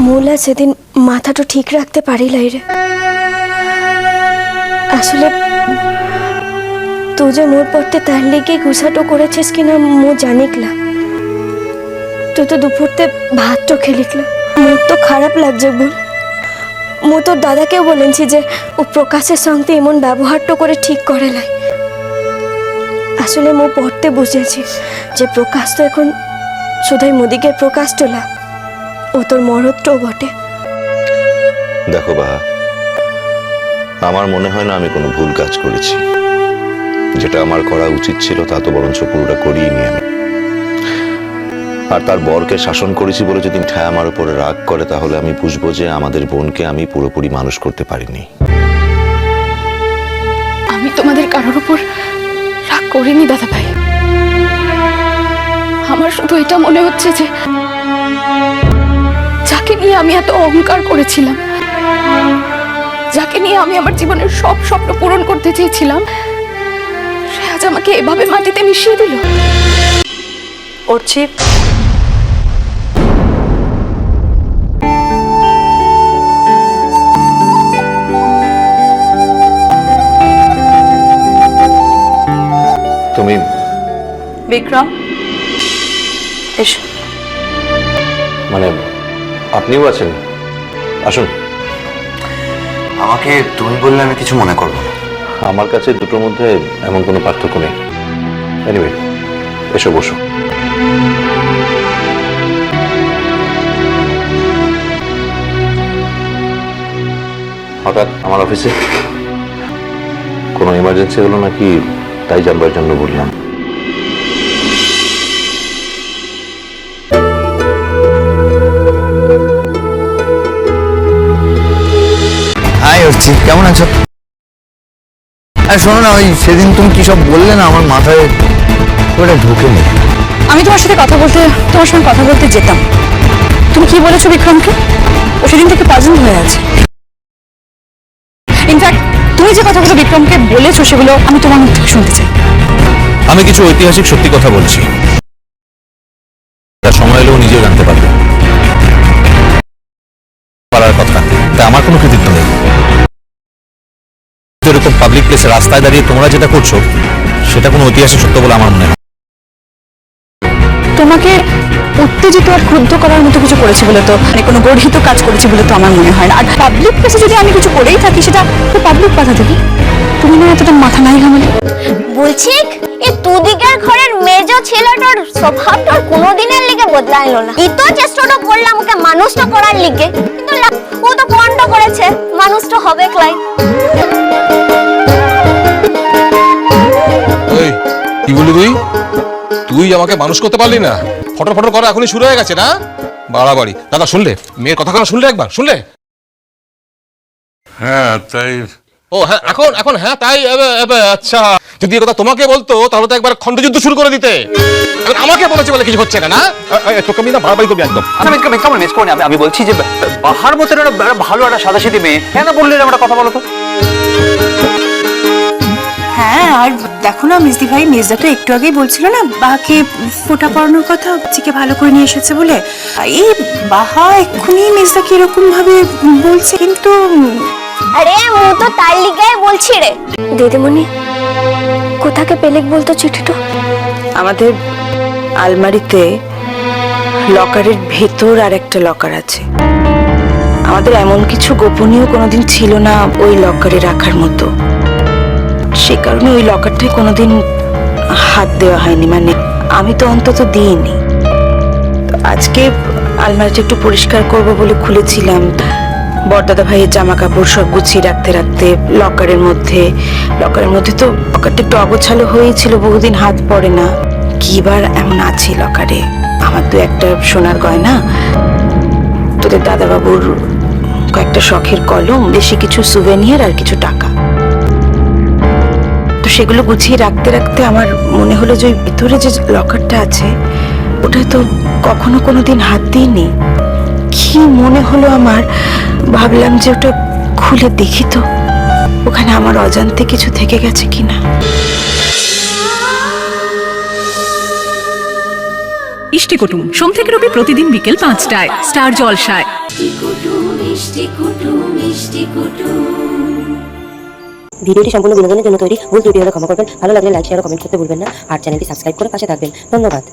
মোলা সেদিন মাথাটা ঠিক রাখতে পারিলাই রে। আসলে তুই যে মোর পড়তে তার লেগে গুছাটো করেছিস কিনা মো জানিকলা। তুই তো দুপুরতে ভাতটা খেলিকলা, মোর তো খারাপ লাগছে বল। মো তোর দাদাকেও বলেছি যে ও প্রকাশের সঙ্গে এমন ব্যবহারটা করে ঠিক করে লাই। আসলে মো পড়তে বুঝেছি যে প্রকাশ তো এখন শুধুই মোদিকের প্রকাশ তোলা, ও তোর মরদটাও বটে। দেখো বাহা, আমার মনে হয় না আমি কোনো ভুল কাজ করেছি। যেটা আমার করা উচিত ছিল তা তো বরঞ্চ পুরোটা করিনি আমি। আর তার বরকে শাসন করেছি বলে যদি ঠ্যা আমার উপরে রাগ করে, তাহলে আমি বুঝবো যে আমাদের বোনকে আমি পুরোপুরি মানুষ করতে পারিনি। আমি তোমাদের কারোর উপর রাগ করিনি দাদা ভাই। আমার শুধু এটা মনে হচ্ছে যে যাকে নিয়ে আমি এত অহংকার করেছিলাম, যাকে নিয়ে আমি আমার জীবনের সব স্বপ্ন পূরণ করতে চেয়েছিলাম, সে আজ আমাকে এভাবে মাটিতে মিশিয়ে দিল। অর্চিত, তুমি বিক্রম এসো। মানে আপনিও আছেন? আসুন। আমাকে তুমি বললে আমি কিছু মনে করবো না। আমার কাছে দুটোর মধ্যে এমন কোনো পার্থক্য নেই। এনিওয়ে, এসো বসো। হঠাৎ আমার অফিসে কোনো এমার্জেন্সি হলো নাকি, তাই জানবার জন্য বললাম। হাই অর্চিত, কেমন আছো? আর শোনো না, ওই সেদিন তুমি কি সব বললে না, আমার মাথায় ওটা ঢুকে নেই। আমি তোমার সঙ্গে কথা বলতে যেতাম। তুমি কি বলেছো বিক্রমকে? ও সেদিন থেকে পাজল হয়ে আছে। ইনফ্যাক্ট তুমি যে কথাগুলো বিক্রমকে বলেছো সেগুলো আমি তোমার মুখ থেকে শুনতে চাই। আমি কিছু ঐতিহাসিক সত্যি কথা বলছি, তার সময় এলেও নিজেও জানতে পারবে। পারার কথা, তা আমার কোনো কৃতিত্ব নেই। এরকম পাবলিক প্লেসে রাস্তায় দাঁড়িয়ে তোমরা যেটা করছো সেটা কোনো ঐতিহাসিক সত্য বলে আমার মনে হয়। তোমাকে উত্তেজিত আর ক্রুদ্ধ করার মতো কিছু করেছি বলে তো, মানে কোনো গর্হিত কাজ করেছি বলে তো আমার মনে হয় না। আর পাবলিক প্লেসে যদি আমি কিছু করেই থাকি সেটা পাবলিক বাধা দেবে। তুমি না এতটা মাথা নাই ঘামালে। বলছি এই দুদিকের ঘরের মেজ ছেলেটার স্বভাবটা কোনোদিনের লিগে বদলাইলো না। ই তো চেষ্টাটা করলাম ওকে মানুষটা করার লিগে, কিন্তু ও তো পণটা করেছে, মানুষটা হবে ক্লাই। এই কি বলি তুই আমাকে মানুষ করতে পারলি না? ফটো ফটো করা এখনই শুরু হয়ে গেছে না? বাড়াবাড়ি। দাদা শুনলে মেয়ের কথা শুনলে? একবার শুনলে? হ্যাঁ তাই। ও হ্যাঁ, এখন হ্যাঁ তাই। আচ্ছা, যদি এই কথা তোমাকে বলতো তাহলে তো একবার খণ্ডযুদ্ধ শুরু করে দিতে। আমাকে বলেছে বলে কিছু হচ্ছে না। তোকে আমি না বাড়াবাড়ি করবি একদম। আমি বলছি যে বাহার মতো ভালো একটা সাদাসিধে মেয়ে, কেন বললে একটা কথা বলো তো? হ্যাঁ, আর দেখো না মিসদি ভাই, মির্জা তো একটু আগেই বলছিল না বাহাকে ফোঁটা পড়ানোর কথা, চিকে ভালো করে নিয়ে এসেছে বলে। এই বাহা এক্ষুনি মির্জাকে এরকম ভাবে বলছে, কিন্তু আরে মু তো তার লিগাই বলছি রে। দিদিমণি কোথাকে পেলেক বলতো চিঠিটা? আমাদের আলমারিতে লকারের ভেতর আর একটা লকার আছে। আমাদের এমন কিছু গোপনীয় কোনোদিন ছিল না ওই লকারে রাখার মতো, সে কারণে ওই লকারটায় কোনোদিন হাত দেওয়া হয়নি, মানে আমি তো অন্তত দিইনি। আজকে আলমারিটা একটু পরিষ্কার করবো বলে খুলেছিলাম, বড়দাদা ভাইয়ের জামা কাপড় সব গুছিয়ে রাখতে রাখতে লকারের মধ্যে তো লকারটা একটু অগোছালো হয়েছিল, বহুদিন হাত পড়ে না। কিবার এমন আছে লকারে? আমার তো একটা সোনার গয়না, তোদের দাদাবাবুর কয়েকটা শখের কলম, বেশি কিছু সুভেনিয়ার আর কিছু টাকা। তো সেগুলো গুছিয়ে রাখতে রাখতে আমার মনে হলো যে ওই ভিতরে যে লকারটা আছে ওটা তো কখনো কোনোদিন হাত দিইনি। কি মনে হলো আমার, ভাবলাম যে ওটা খুলে দেখি তো ওখানে আমার অজান্তে কিছু থেকে গেছে কিনা। ইষ্টি কুটুম সোম থেকে রবি প্রতিদিন বিকেল 5টায় স্টার জলসায়। ভিডিওটি সম্পূর্ণ বিনোদনের জন্য তৈরি, ভুল ত্রুটি হলে ক্ষমা করবেন। ভালো লাগলে লাইক শেয়ার ও কমেন্ট করতে ভুলবেন না, আর চ্যানেলটি সাবস্ক্রাইব করে পাশে থাকবেন। ধন্যবাদ।